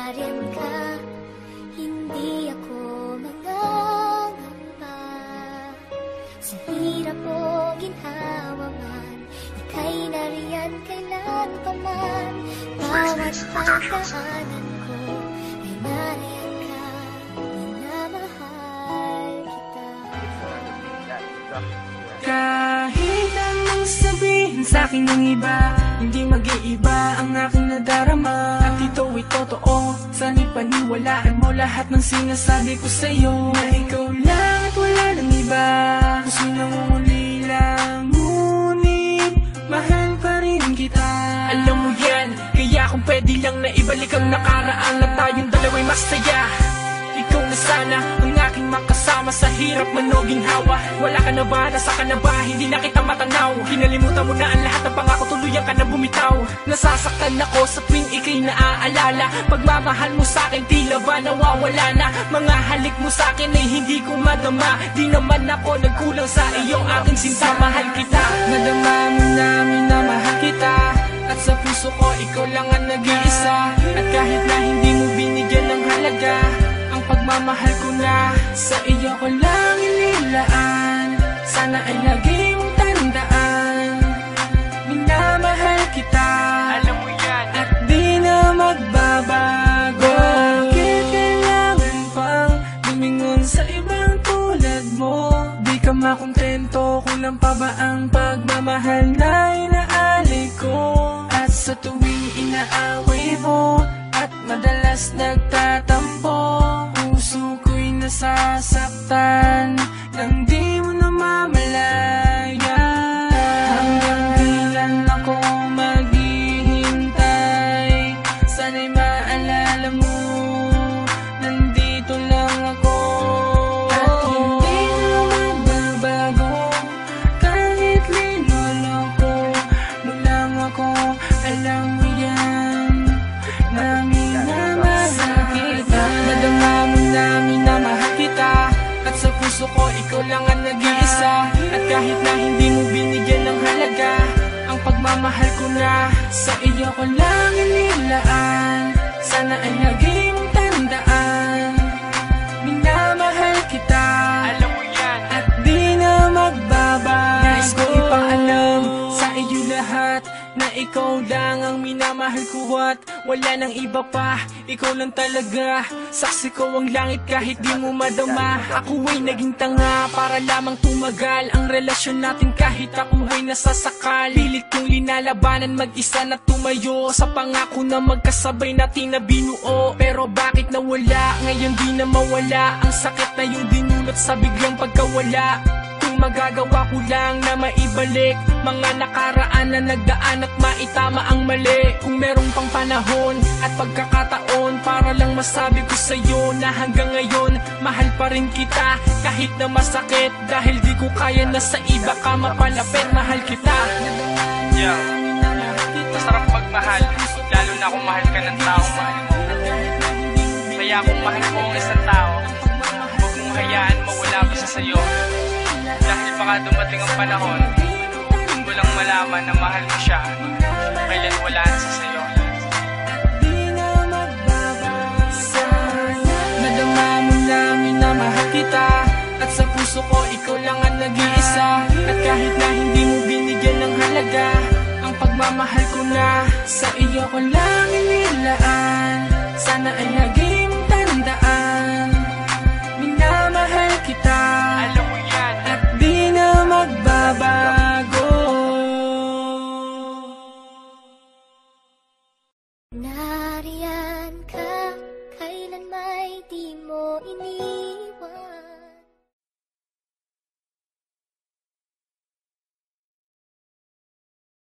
nariyan ka, hindi ako mangangamba. Sa hirap o ginhawa man, ika'y nariyan kailan pa man. Bawat pagdaanan ko ay nariyan ka, minamahal kita. Kahit anong sabihin sa'kin ng iba, hindi mag-iiba ang aking nadarama. At ito'y totoo, sana'y paniwalaan mo lahat ng sinasabi ko sa'yo. Na ikaw lang at wala ng iba, puso nangungulila, ngunit mahal pa rin kita. Alam mo yan, kaya kung pwede lang na ibalik ang nakaraan, na tayong dalawa'y masaya. Ikaw na sana ang aking makasama sa hirap man o ginhawa. Wala ka na ba? Nasa ka na ba? Hindi na kita matanaw. Kinalimutan mo na ang lahat ng pangako, tuluyan ka na bumitaw. Nasasaktan ako sa tuwing ika'y naaalala. Pagmamahal mo sa'kin tila ba nawawala na. Mga halik mo sa'kin ay hindi ko madama. Di naman ako nagkulang sa iyong aking sinta. Mahal kita, nadama mo na minamahal kita. At sa puso ko ikaw lang ang nag-iisa. At kahit na hindi mo binigyan ng halaga, ang pagmamahal ko na sa iyo ko lang inilaan. Sana ay lagi mong tandaan, minamahal kita. Alam mo yan, at di na magbabago. Bakit kailangan pang lumingon sa ibang tulad mo? Di ka makontento, kulang pa ba ang pagmamahal na inaali ko? At sa tuwing inaaway mo at madalas nagtatampo, puso ko'y nasasaktan nang di mo namamalaya. Hanggang kailan ako maghihintay? Sana'y maalala mo, nandito lang ako. At hindi na magbabago, kahit linuloko mo lang ako. Alam mo yan, na minamahal kita. Nadama mo na minamahal kita. At sa puso ko ikaw lang ang nag-iisa. At kahit na hindi mo binigyan ng halaga, ang pagmamahal ko na sa iyo ko lang inilaan. Sana ay lagi mong tandaan, minamahal kita. Alam mo yan, at di na magbabago. Nais ko ipaalam sa iyo lahat na ikaw lang ang minamahal ko at wala nang iba pa. Ikaw lang talaga, saksi ko ang langit kahit di mo madama. Ako ay naging tanga para lamang tumagal ang relasyon natin kahit ako ay nasasakal. Pilit kong linalabanan mag-isa na tumayo sa pangako na magkasabay natin na binuo. Pero bakit nawala, ngayon di na mawala ang sakit na yung dinulot sa biglang pagkawala. Magagawa ko lang na maibalik mga nakaraan na nagdaan at maitama ang mali. Kung merong pang panahon at pagkakataon para lang masabi ko sa'yo na hanggang ngayon mahal pa rin kita. Kahit na masakit dahil di ko kaya na sa iba ka mapalapit. Mahal kita. Yeah, masarap magmahal, lalo na kung mahal ka ng tao mahal mo. Kaya kung mahal mo ang isang tao, huwag mong hayaan mawala pa siya sa'yo. Dahil baka dumating ang panahon, doon mo lang malaman na mahal mo siya, kailan wala na siya sa'yo. Nadama mo na minamahal kita. At sa puso ko ikaw lang ang nag-iisa. At kahit na hindi mo binigyan ng halaga, ang pagmamahal ko na sa iyo ko lang inilaan. Sana ay lagi